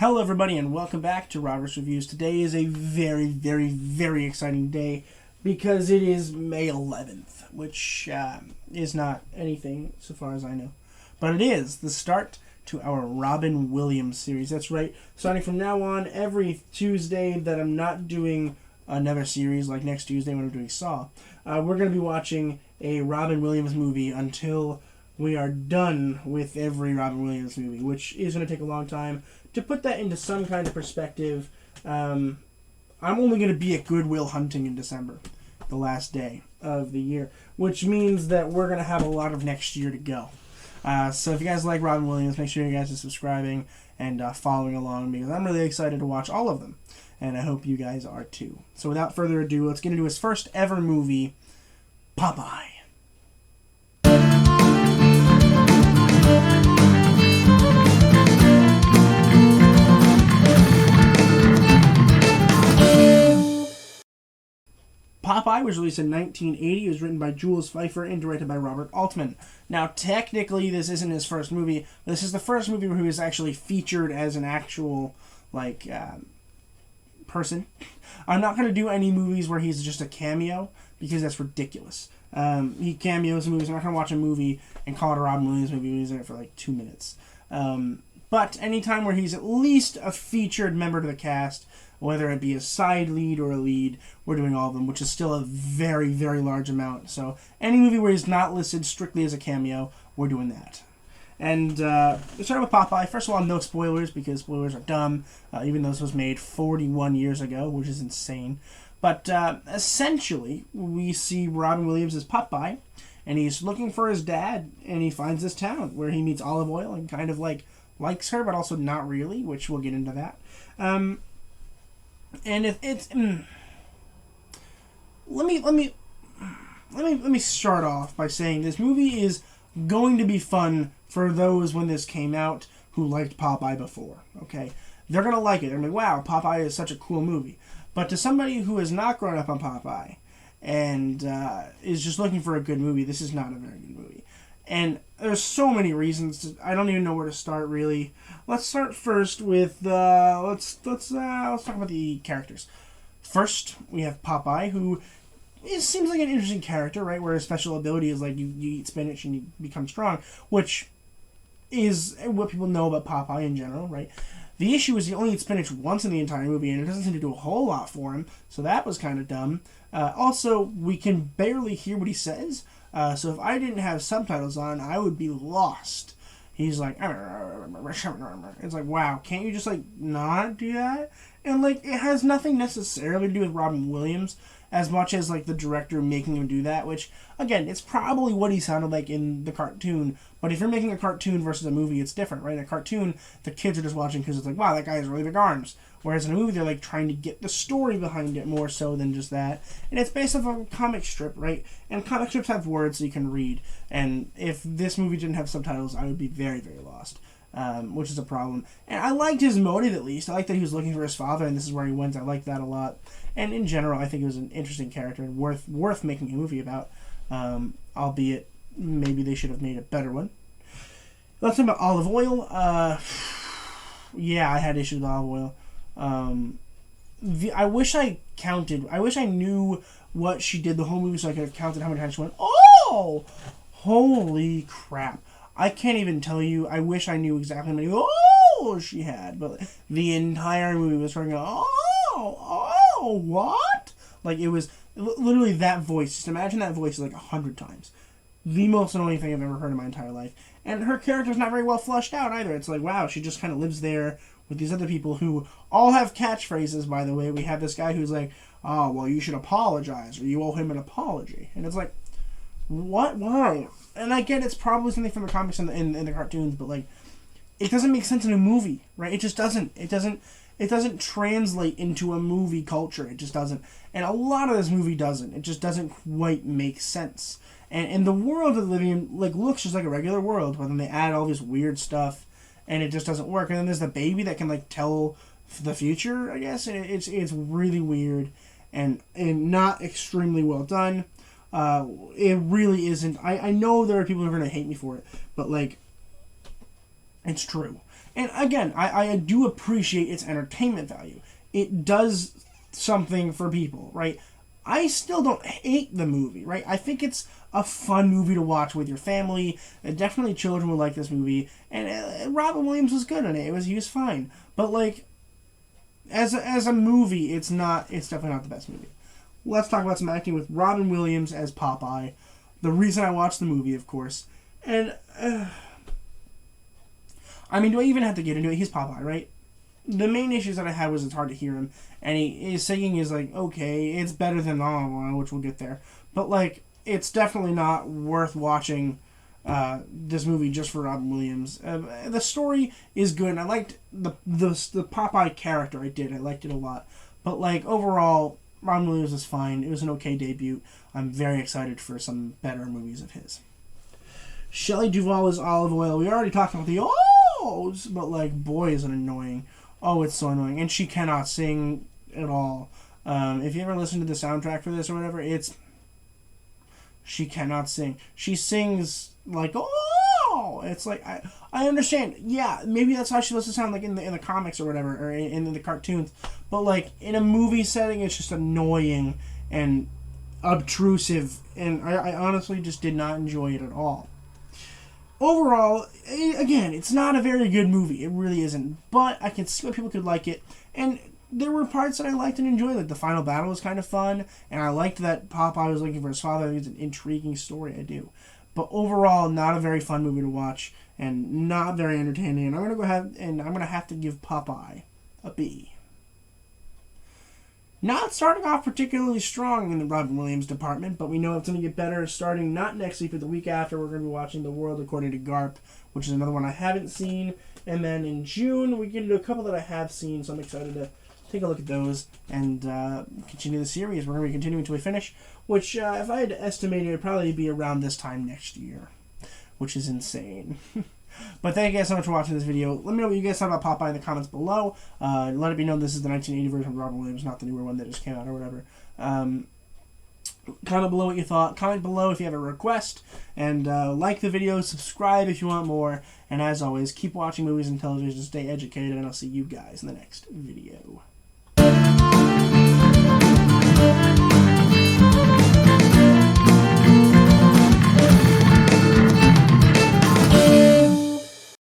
Hello everybody and welcome back to Robert's Reviews. Today is a very, very, very exciting day because it is May 11th, which is not anything so far as I know. But it is the start to our Robin Williams series. That's right, starting from now on, every Tuesday that I'm not doing another series, like next Tuesday when I'm doing Saw, we're going to be watching a Robin Williams movie until we are done with every Robin Williams movie, which is going to take a long time. To put that into some kind of perspective, I'm only going to be at Goodwill Hunting in December, the last day of the year, which means that we're going to have a lot of next year to go. So if you guys like Robin Williams, make sure you guys are subscribing and following along, because I'm really excited to watch all of them, and I hope you guys are too. So without further ado, let's get into his first ever movie, Popeye. Popeye was released in 1980. It was written by Jules Pfeiffer and directed by Robert Altman. Now, technically, this isn't his first movie. This is the first movie where he was actually featured as an actual, person. I'm not going to do any movies where he's just a cameo, because that's ridiculous. He cameos in movies. I'm not going to watch a movie and call it a Robin Williams movie when he's in it for 2 minutes. But anytime where he's at least a featured member of the cast, whether it be a side lead or a lead, we're doing all of them, which is still a very, very large amount. So any movie where he's not listed strictly as a cameo, we're doing that. And let's start with Popeye. First of all, no spoilers, because spoilers are dumb, even though this was made 41 years ago, which is insane. But essentially, we see Robin Williams as Popeye, and he's looking for his dad, and he finds this town where he meets Olive Oyl and kind of likes her, but also not really, which we'll get into that. And if it's let me start off by saying this movie is going to be fun for those when this came out who liked Popeye before. Okay, they're gonna like it. They're gonna be, wow, Popeye is such a cool movie. But to somebody who has not grown up on Popeye and is just looking for a good movie, this is not a very good movie. And there's so many reasons. I don't even know where to start, really. Let's start first with let's talk about the characters. First, we have Popeye, who seems like an interesting character, right? Where his special ability is you eat spinach and you become strong, which is what people know about Popeye in general, right? The issue is he only eats spinach once in the entire movie, and it doesn't seem to do a whole lot for him, so that was kind of dumb. Also, we can barely hear what he says. So if I didn't have subtitles on, I would be lost. He's like, it's like, wow, can't you just not do that? And it has nothing necessarily to do with Robin Williams as much as the director making him do that, which again, it's probably what he sounded like in the cartoon. But if you're making a cartoon versus a movie, it's different, right? In a cartoon, the kids are just watching because it's wow, that guy has really big arms. Whereas in a movie, they're trying to get the story behind it more so than just that. And it's based off a comic strip, right? And comic strips have words so you can read. And if this movie didn't have subtitles, I would be very, very lost, which is a problem. And I liked his motive, at least. I liked that he was looking for his father, and this is where he went. I liked that a lot. And in general, I think it was an interesting character and worth making a movie about, albeit maybe they should have made a better one. Let's talk about Olive Oyl. Yeah, I had issues with Olive Oyl. I wish I knew what she did the whole movie so I could have counted how many times she went, oh! Holy crap. I can't even tell you. I wish I knew exactly how many oh she had. But the entire movie was starting to go, oh, what? It was literally that voice. Just imagine that voice 100 times. The most annoying thing I've ever heard in my entire life. And her character's not very well fleshed out either. It's wow, she just kind of lives there with these other people who all have catchphrases, by the way. We have this guy who's oh, well, you should apologize, or you owe him an apology. And it's what? Why? And I get it's probably something from the comics and in the cartoons, but it doesn't make sense in a movie, right? It just doesn't. It doesn't translate into a movie culture. It just doesn't. And a lot of this movie doesn't. It just doesn't quite make sense. And the world of living in, looks just like a regular world, but then they add all this weird stuff, and it just doesn't work. And then there's the baby that can, tell the future, I guess. And it's really weird and not extremely well done. It really isn't. I know there are people who are going to hate me for it, but, it's true. And again, I do appreciate its entertainment value. It does something for people, right? I still don't hate the movie, right? I think it's a fun movie to watch with your family. Definitely children would like this movie. And Robin Williams was good in it. He was fine. But, like, as a movie, it's definitely not the best movie. Let's talk about some acting with Robin Williams as Popeye. The reason I watched the movie, of course. And, I mean, do I even have to get into it? He's Popeye, right? The main issues that I had was it's hard to hear him. And his singing is like, okay, it's better than which we'll get there. But, like, it's definitely not worth watching this movie just for Robin Williams. The story is good, and I liked the Popeye character. I liked it a lot. But, like, overall, Robin Williams is fine. It was an okay debut. I'm very excited for some better movies of his. Shelley Duvall is Olive Oil. We already talked about the ohs, but, like, boy, is it annoying. Oh, it's so annoying. And she cannot sing at all. If you ever listen to the soundtrack for this or whatever, she cannot sing. She sings like, oh! It's like, I understand. Yeah, maybe that's how she lets it sound, like, in the comics or whatever, or in the cartoons. But, like, in a movie setting, it's just annoying and obtrusive. And I honestly just did not enjoy it at all. Overall, again, it's not a very good movie. It really isn't. But I can see why people could like it. And there were parts that I liked and enjoyed. Like, the final battle was kind of fun. And I liked that Popeye was looking for his father. I think it's an intriguing story. I do. But overall, not a very fun movie to watch. And not very entertaining. And I'm going to go ahead and I'm going to have to give Popeye a B. Not starting off particularly strong in the Robin Williams department, but we know it's going to get better starting not next week, but the week after. We're going to be watching The World According to Garp, which is another one I haven't seen. And then in June, we get into a couple that I have seen, so I'm excited to take a look at those and continue the series. We're going to be continuing until we finish, which, if I had to estimate, it would probably be around this time next year, which is insane. But thank you guys so much for watching this video. Let me know what you guys thought about Popeye in the comments below. Let it be known this is the 1980 version of Robin Williams, not the newer one that just came out or whatever. Comment below what you thought. Comment below if you have a request. And like the video, subscribe if you want more. And as always, keep watching movies and television, stay educated, and I'll see you guys in the next video.